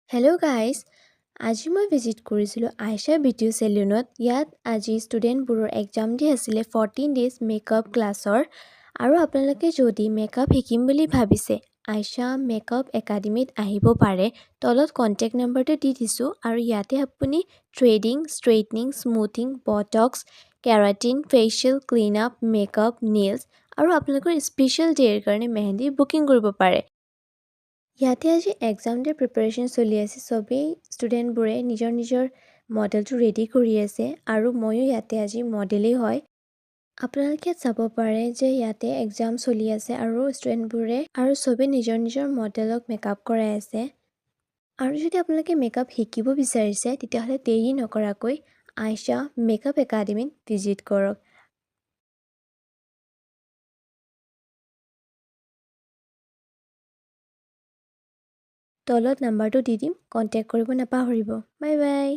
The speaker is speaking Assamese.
হেল্ল' গাইজ আজি মই ভিজিট কৰিছিলোঁ আইশা বিউটি চেলুনত। ইয়াত আজি ষ্টুডেণ্টবোৰৰ এক্সাম দি আছিলে 14 ডেজ মেকআপ ক্লাছৰ। আৰু আপোনালোকে যদি মেকআপ শিকিম বুলি ভাবিছে আইশা মেকআপ একাডেমীত আহিব পাৰে। তলত কণ্টেক্ট নাম্বাৰটো দি দিছোঁ আৰু ইয়াতে আপুনি threading, straightening, smoothing, botox, keratin, facial, clean up, makeup, nails আৰু আপোনালোকৰ স্পেচিয়েল ডে'ৰ কাৰণে মেহেন্দি বুকিং কৰিব পাৰে। ইয়াতে আজি এক্সাম ডে প্ৰিপাৰেশ্যন চলি আছে। চবেই ষ্টুডেণ্টবোৰে নিজৰ নিজৰ মডেলটো ৰেডি কৰি আছে আৰু ময়ো ইয়াতে আজি মডেলেই হয়। আপোনালোকে ইয়াত চাব পাৰে যে ইয়াতে এক্সাম চলি আছে আৰু ষ্টুডেণ্টবোৰে আৰু চবেই নিজৰ নিজৰ মডেলক মেকআপ কৰাই আছে। আৰু যদি আপোনালোকে মেকআপ শিকিব বিচাৰিছে তেতিয়াহ'লে দেৰি নকৰাকৈ আইশা মেকআপ একাডেমীত ভিজিট কৰক। তলত নাম্বাৰটো দি দিম, কণ্টেক্ট কৰিব নাপাহৰিব। Bye bye.